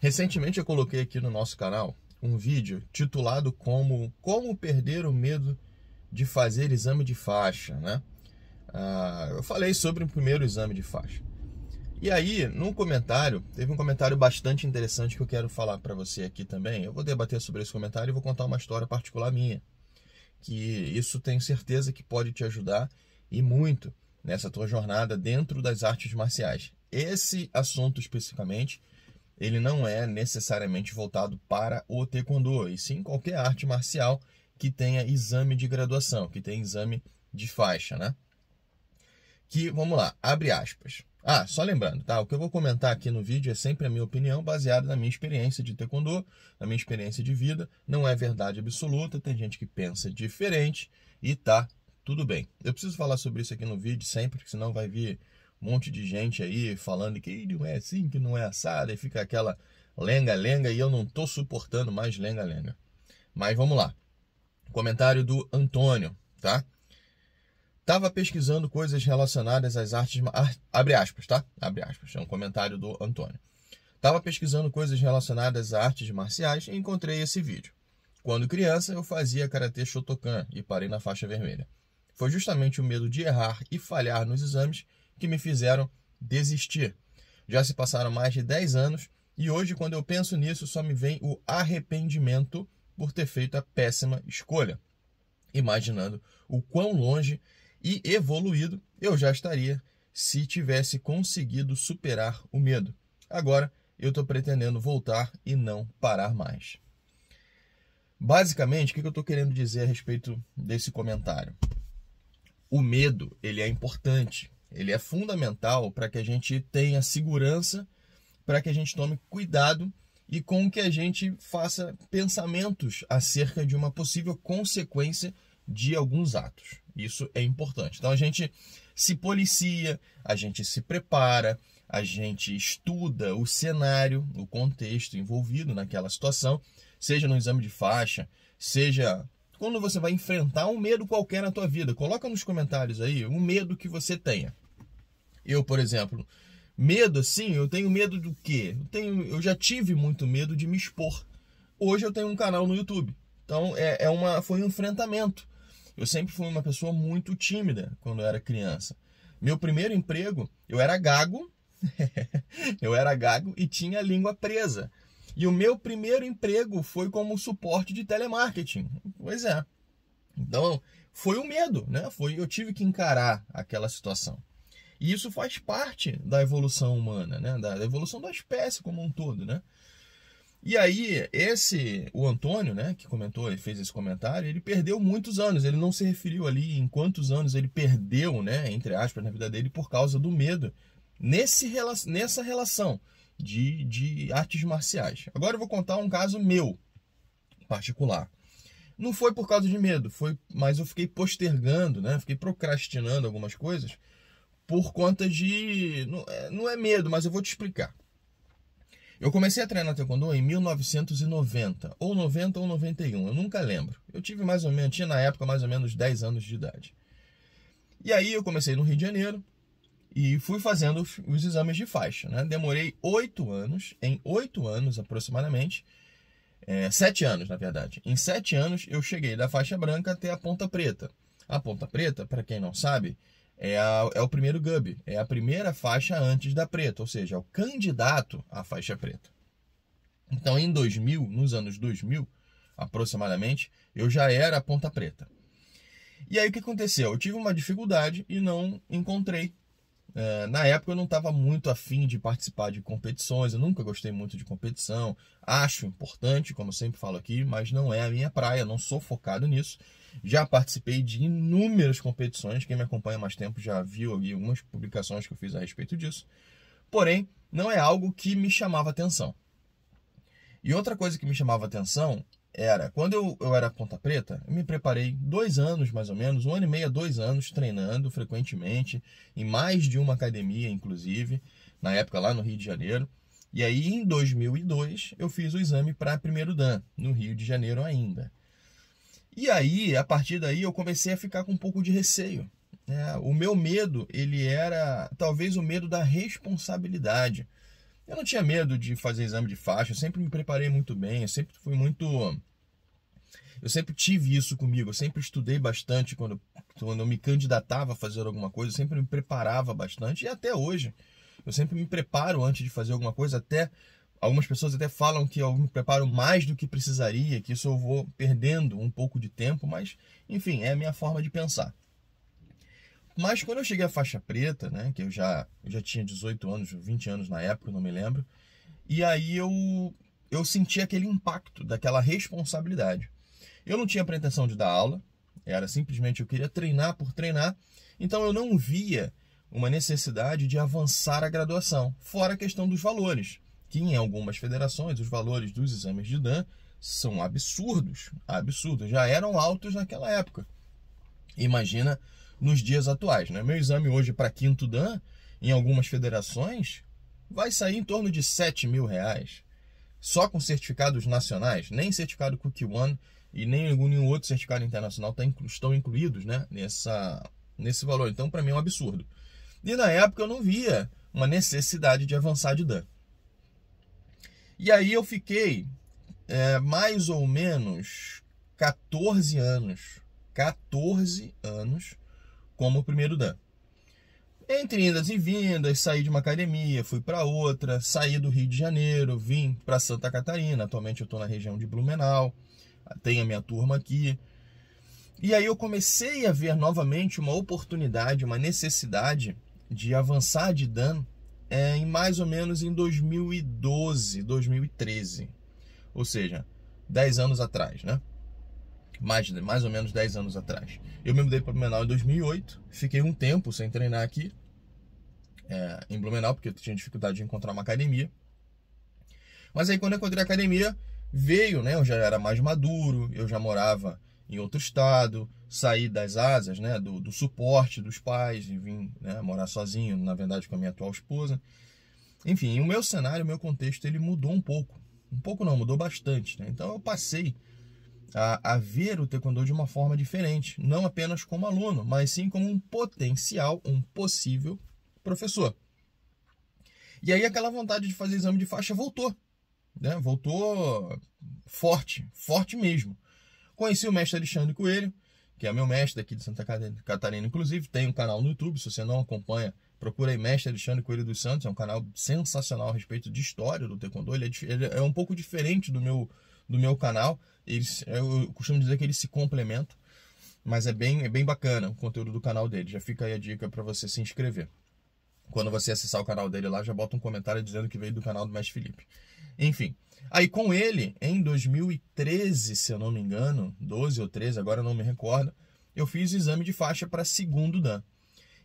Recentemente eu coloquei aqui no nosso canal um vídeo titulado como perder o medo de fazer exame de faixa, né? Eu falei sobre o primeiro exame de faixa. E aí, num comentário, teve um comentário bastante interessante que eu quero falar para você aqui também. Eu vou debater sobre esse comentário e vou contar uma história particular minha, que isso tenho certeza que pode te ajudar e muito nessa tua jornada dentro das artes marciais. Esse assunto especificamente, ele não é necessariamente voltado para o taekwondo, e sim qualquer arte marcial que tenha exame de graduação, que tenha exame de faixa, né? Que, vamos lá, abre aspas. Só lembrando, tá? O que eu vou comentar aqui no vídeo é sempre a minha opinião baseada na minha experiência de taekwondo, na minha experiência de vida. Não é verdade absoluta, tem gente que pensa diferente e tá tudo bem. Eu preciso falar sobre isso aqui no vídeo sempre, porque senão vai vir um monte de gente aí falando que não é assim, que não é assado, e fica aquela lenga-lenga e eu não tô suportando mais lenga-lenga. Mas vamos lá. Comentário do Antônio, tá? Tava pesquisando coisas relacionadas às artes... Abre aspas, tá? Abre aspas. É um comentário do Antônio. Tava pesquisando coisas relacionadas a artes marciais e encontrei esse vídeo. Quando criança, eu fazia karatê Shotokan e parei na faixa vermelha. Foi justamente o medo de errar e falhar nos exames que me fizeram desistir. Já se passaram mais de 10 anos e hoje, quando eu penso nisso, só me vem o arrependimento por ter feito a péssima escolha. Imaginando o quão longe e evoluído eu já estaria se tivesse conseguido superar o medo. Agora eu estou pretendendo voltar e não parar mais. Basicamente, o que eu estou querendo dizer a respeito desse comentário? O medo, ele é importante, ele é fundamental para que a gente tenha segurança, para que a gente tome cuidado e com que a gente faça pensamentos acerca de uma possível consequência de alguns atos. Isso é importante. Então a gente se policia, a gente se prepara, a gente estuda o cenário, o contexto envolvido naquela situação, seja no exame de faixa, seja quando você vai enfrentar um medo qualquer na tua vida. Coloca nos comentários aí um medo que você tenha. Eu, por exemplo, medo assim, eu tenho medo do quê? Eu já tive muito medo de me expor. Hoje eu tenho um canal no YouTube. Então foi um enfrentamento. Eu sempre fui uma pessoa muito tímida quando eu era criança. Meu primeiro emprego, eu era gago, e tinha a língua presa. E o meu primeiro emprego foi como suporte de telemarketing. Pois é. Então, foi o medo, né? Eu tive que encarar aquela situação. E isso faz parte da evolução humana, né? Da evolução da espécie como um todo, né? E aí, o Antônio, né, que comentou e fez esse comentário, ele perdeu muitos anos. Ele não se referiu ali em quantos anos ele perdeu, né, entre aspas, na vida dele por causa do medo nessa relação de artes marciais. Agora eu vou contar um caso meu particular. Não foi por causa de medo, mas eu fiquei postergando, né, fiquei procrastinando algumas coisas por conta de... Não é medo, mas eu vou te explicar. Eu comecei a treinar taekwondo em 1990, ou 90 ou 91, eu nunca lembro. Eu tinha na época mais ou menos 10 anos de idade. E aí eu comecei no Rio de Janeiro e fui fazendo os exames de faixa, né? Demorei 8 anos, em 8 anos aproximadamente, 7 anos na verdade. Em 7 anos eu cheguei da faixa branca até a ponta preta. A ponta preta, para quem não sabe, é o primeiro GUB, é a primeira faixa antes da preta, ou seja, é o candidato à faixa preta. Então, nos anos 2000, aproximadamente, eu já era a ponta preta. E aí o que aconteceu? Eu tive uma dificuldade e não encontrei. Na época eu não estava muito afim de participar de competições, eu nunca gostei muito de competição, acho importante, como eu sempre falo aqui, mas não é a minha praia, não sou focado nisso. Já participei de inúmeras competições, quem me acompanha há mais tempo já viu ali algumas publicações que eu fiz a respeito disso. Porém, não é algo que me chamava atenção. E outra coisa que me chamava atenção era, quando eu era ponta preta, eu me preparei 2 anos mais ou menos, 1 ano e meio a 2 anos treinando frequentemente, em mais de uma academia inclusive, na época lá no Rio de Janeiro. E aí em 2002 eu fiz o exame para primeiro Dan, no Rio de Janeiro ainda. E aí, a partir daí, eu comecei a ficar com um pouco de receio. O meu medo, ele era talvez o medo da responsabilidade. Eu não tinha medo de fazer exame de faixa, eu sempre me preparei muito bem, eu sempre tive isso comigo, eu sempre estudei bastante quando eu me candidatava a fazer alguma coisa, eu sempre me preparava bastante, e até hoje eu sempre me preparo antes de fazer alguma coisa, até algumas pessoas até falam que eu me preparo mais do que precisaria, que isso eu vou perdendo um pouco de tempo, mas enfim, é a minha forma de pensar. Mas quando eu cheguei à faixa preta, né, que eu já tinha 18 anos, 20 anos na época, não me lembro, e aí eu senti aquele impacto daquela responsabilidade. Eu não tinha pretensão de dar aula, era simplesmente eu queria treinar por treinar, então eu não via uma necessidade de avançar a graduação, fora a questão dos valores, que em algumas federações os valores dos exames de Dan são absurdos, já eram altos naquela época. Imagina nos dias atuais, né? Meu exame hoje para quinto Dan, em algumas federações, vai sair em torno de R$7.000, só com certificados nacionais, nem certificado Cookie One e nem nenhum outro certificado internacional estão incluídos, né, nesse valor. Então, para mim é um absurdo. E na época eu não via uma necessidade de avançar de Dan. E aí eu fiquei mais ou menos 14 anos como primeiro Dan. Entre indas e vindas, saí de uma academia, fui para outra, saí do Rio de Janeiro, vim para Santa Catarina. Atualmente eu estou na região de Blumenau, tenho a minha turma aqui. E aí eu comecei a ver novamente uma oportunidade, uma necessidade de avançar de Dan em mais ou menos em 2012, 2013. Ou seja, 10 anos atrás, né? Mais ou menos 10 anos atrás. Eu me mudei para Blumenau em 2008, fiquei um tempo sem treinar aqui, em Blumenau, porque eu tinha dificuldade de encontrar uma academia. Mas aí quando eu encontrei a academia, veio, né? Eu já era mais maduro, eu já morava em outro estado, saí das asas, né? Do suporte dos pais e vim, né, morar sozinho, na verdade com a minha atual esposa. Enfim, o meu cenário, o meu contexto, ele mudou um pouco. Um pouco não, mudou bastante, né? Então eu passei a ver o taekwondo de uma forma diferente, não apenas como aluno, mas sim como um potencial, um possível professor. E aí aquela vontade de fazer exame de faixa voltou, né? Voltou forte mesmo. Conheci o mestre Alexandre Coelho, que é meu mestre aqui de Santa Catarina, inclusive tem um canal no YouTube, se você não acompanha, procura aí Mestre Alexandre Coelho dos Santos, é um canal sensacional a respeito de história do taekwondo, ele é um pouco diferente do meu canal, eu costumo dizer que eles se complementam, mas é bem bacana o conteúdo do canal dele, já fica aí a dica para você se inscrever. Quando você acessar o canal dele lá, já bota um comentário dizendo que veio do canal do Mestre Felipe. Enfim, aí com ele, em 2013, se eu não me engano, 12 ou 13, agora eu não me recordo, eu fiz o exame de faixa para segundo Dan.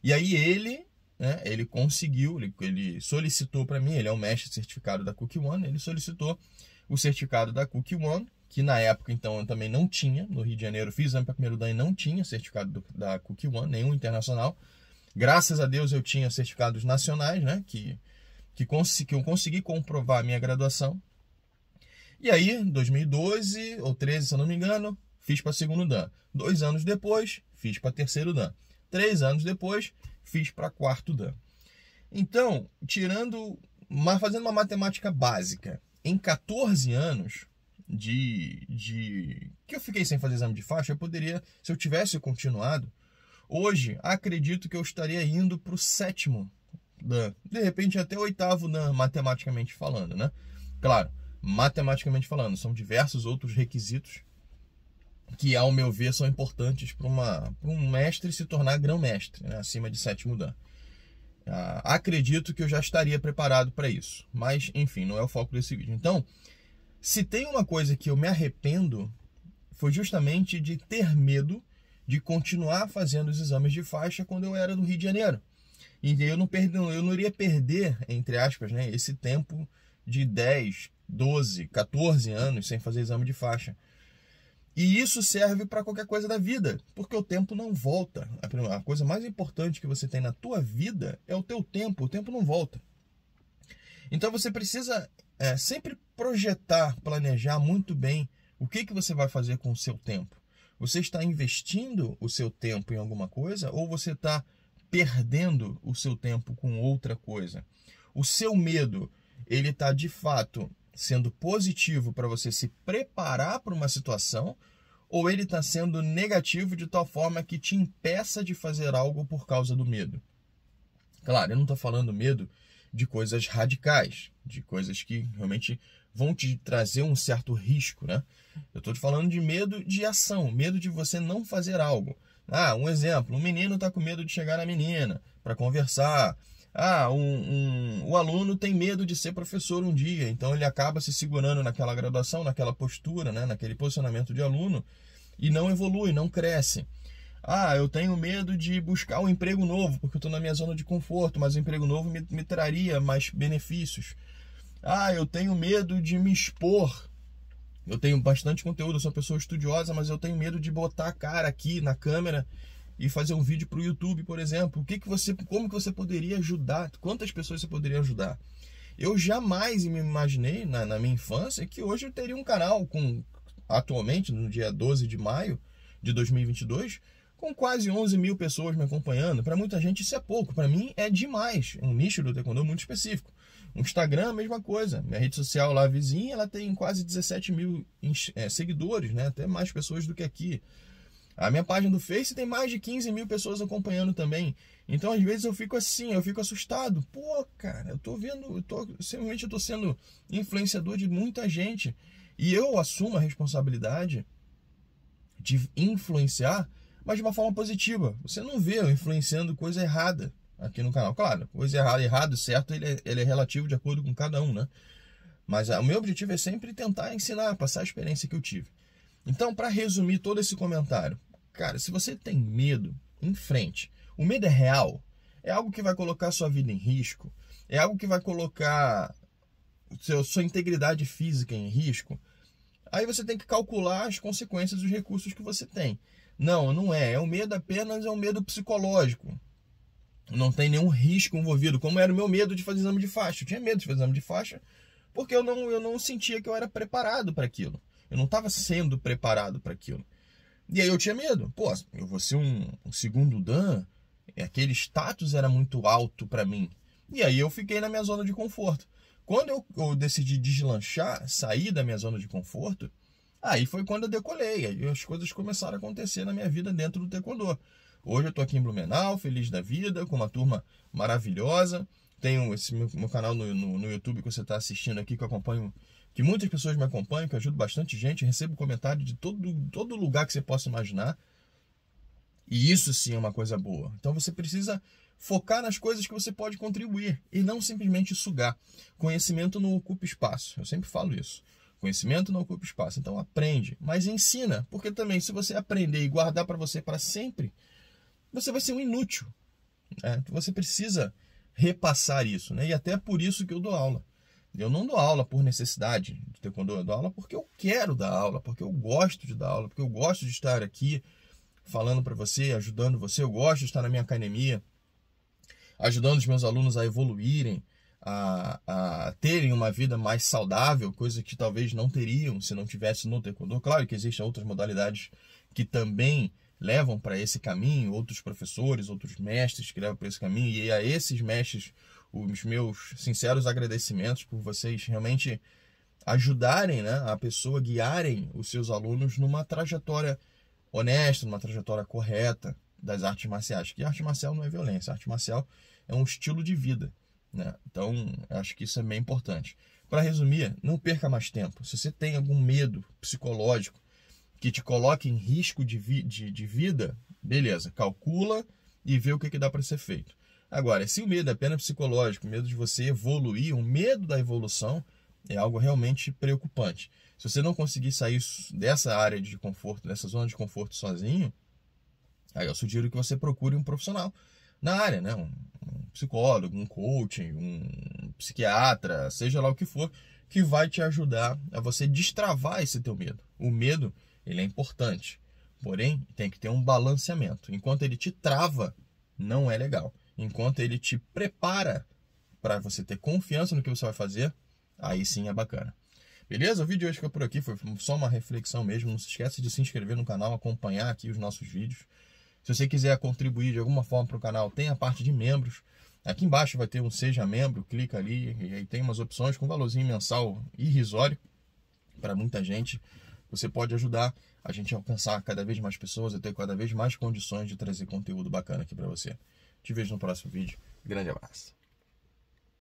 E aí ele, né, ele conseguiu, ele solicitou para mim, ele é um mestre certificado da Cookie One, ele solicitou o certificado da Cookie One, que na época então eu também não tinha, no Rio de Janeiro, fiz exame para primeiro Dan e não tinha certificado da Cookie One, nenhum internacional. Graças a Deus eu tinha certificados nacionais, né, que eu consegui comprovar a minha graduação. E aí, em 2012 ou 13, se eu não me engano, fiz para segundo Dan. 2 anos depois, fiz para terceiro Dan. 3 anos depois, fiz para quarto Dan. Então, fazendo uma matemática básica, em 14 anos que eu fiquei sem fazer exame de faixa, eu poderia, se eu tivesse continuado, hoje acredito que eu estaria indo para o 7º Dan, de repente até o 8º Dan, matematicamente falando, né? Claro, matematicamente falando, são diversos outros requisitos que, ao meu ver, são importantes para um mestre se tornar grão-mestre, né? Acima de 7º Dan. Acredito que eu já estaria preparado para isso, mas enfim, não é o foco desse vídeo. Então, se tem uma coisa que eu me arrependo, foi justamente de ter medo de continuar fazendo os exames de faixa quando eu era do Rio de Janeiro. E eu não iria perder, entre aspas, né, esse tempo de 10, 12, 14 anos sem fazer exame de faixa. E isso serve para qualquer coisa da vida, porque o tempo não volta. A coisa mais importante que você tem na tua vida é o teu tempo. O tempo não volta. Então você precisa sempre projetar, planejar muito bem o que você vai fazer com o seu tempo. Você está investindo o seu tempo em alguma coisa ou você está perdendo o seu tempo com outra coisa? O seu medo ele está de fato sendo positivo para você se preparar para uma situação, ou ele está sendo negativo de tal forma que te impeça de fazer algo por causa do medo? Claro, eu não estou falando medo de coisas radicais, de coisas que realmente vão te trazer um certo risco, né? Eu estou te falando de medo de ação, medo de você não fazer algo. Um exemplo, um menino está com medo de chegar na menina para conversar. O aluno tem medo de ser professor um dia, então ele acaba se segurando naquela graduação, naquela postura, né? Naquele posicionamento de aluno e não evolui, não cresce. Eu tenho medo de buscar um emprego novo, porque eu estou na minha zona de conforto, mas o emprego novo me traria mais benefícios. Eu tenho medo de me expor. Eu tenho bastante conteúdo, eu sou uma pessoa estudiosa, mas eu tenho medo de botar a cara aqui na câmera e fazer um vídeo para o YouTube, por exemplo. Como que você poderia ajudar? Quantas pessoas você poderia ajudar? Eu jamais me imaginei, na minha infância, que hoje eu teria um canal atualmente, no dia 12 de maio de 2022, com quase 11 mil pessoas me acompanhando. Para muita gente isso é pouco, para mim é demais. Um nicho do taekwondo muito específico. O Instagram, a mesma coisa. Minha rede social lá, vizinha, ela tem quase 17 mil seguidores, né? Até mais pessoas do que aqui. A minha página do Face tem mais de 15 mil pessoas acompanhando também. Então, às vezes, eu fico assim, eu fico assustado. Pô, cara, eu tô vendo, simplesmente eu tô sendo influenciador de muita gente. E eu assumo a responsabilidade de influenciar, mas de uma forma positiva. Você não vê eu influenciando coisa errada aqui no canal. Claro, coisa errado e certo, ele é relativo de acordo com cada um, né? Mas o meu objetivo é sempre tentar ensinar, passar a experiência que eu tive. Então, para resumir todo esse comentário, cara, se você tem medo, em frente. O medo é real, é algo que vai colocar sua vida em risco, é algo que vai colocar sua integridade física em risco. Aí você tem que calcular as consequências dos recursos que você tem. Não é. É um medo apenas, é um medo psicológico. Não tem nenhum risco envolvido, como era o meu medo de fazer exame de faixa. Eu tinha medo de fazer exame de faixa porque eu não sentia que eu era preparado para aquilo. Eu não estava sendo preparado para aquilo. E aí eu tinha medo. Pô, eu vou ser um segundo dan, aquele status era muito alto para mim. E aí eu fiquei na minha zona de conforto. Quando eu decidi deslanchar, sair da minha zona de conforto, aí foi quando eu decolei. Aí as coisas começaram a acontecer na minha vida dentro do taekwondo. Hoje eu estou aqui em Blumenau, feliz da vida, com uma turma maravilhosa. Tenho esse meu canal no YouTube que você está assistindo aqui, que eu acompanho, que muitas pessoas me acompanham, que eu ajudo bastante gente, recebo comentário de todo lugar que você possa imaginar. E isso sim é uma coisa boa. Então você precisa focar nas coisas que você pode contribuir e não simplesmente sugar. Conhecimento não ocupa espaço. Eu sempre falo isso. Conhecimento não ocupa espaço. Então aprende, mas ensina. Porque também se você aprender e guardar para você para sempre, você vai ser um inútil. Você precisa repassar isso, né? E até por isso que eu dou aula. Eu não dou aula por necessidade de taekwondo, eu dou aula porque eu quero dar aula, porque eu gosto de dar aula, porque eu gosto de estar aqui falando para você, ajudando você. Eu gosto de estar na minha academia, ajudando os meus alunos a evoluírem, a terem uma vida mais saudável, coisa que talvez não teriam se não tivesse no taekwondo. Claro que existem outras modalidades que também levam para esse caminho, outros professores, outros mestres que levam para esse caminho, e a esses mestres os meus sinceros agradecimentos por vocês realmente ajudarem, né, a pessoa, guiarem os seus alunos numa trajetória honesta, numa trajetória correta das artes marciais. Que arte marcial não é violência, arte marcial é um estilo de vida, né? Então, acho que isso é bem importante. Para resumir, não perca mais tempo. Se você tem algum medo psicológico que te coloque em risco de vida, beleza, calcula e vê o que dá para ser feito. Agora, se o medo é apenas psicológico, o medo de você evoluir, o medo da evolução é algo realmente preocupante. Se você não conseguir sair dessa área de conforto, dessa zona de conforto sozinho, aí eu sugiro que você procure um profissional na área, né? Um psicólogo, um coaching, um psiquiatra, seja lá o que for, que vai te ajudar a você destravar esse teu medo. O medo, ele é importante, porém tem que ter um balanceamento. Enquanto ele te trava, não é legal. Enquanto ele te prepara para você ter confiança no que você vai fazer, aí sim é bacana. Beleza? O vídeo de hoje fica por aqui, foi só uma reflexão mesmo. Não se esqueça de se inscrever no canal, acompanhar aqui os nossos vídeos. Se você quiser contribuir de alguma forma para o canal, tem a parte de membros. Aqui embaixo vai ter um Seja Membro, clica ali e aí tem umas opções com valorzinho mensal irrisório para muita gente. Você pode ajudar a gente a alcançar cada vez mais pessoas e ter cada vez mais condições de trazer conteúdo bacana aqui para você. Te vejo no próximo vídeo. Grande abraço.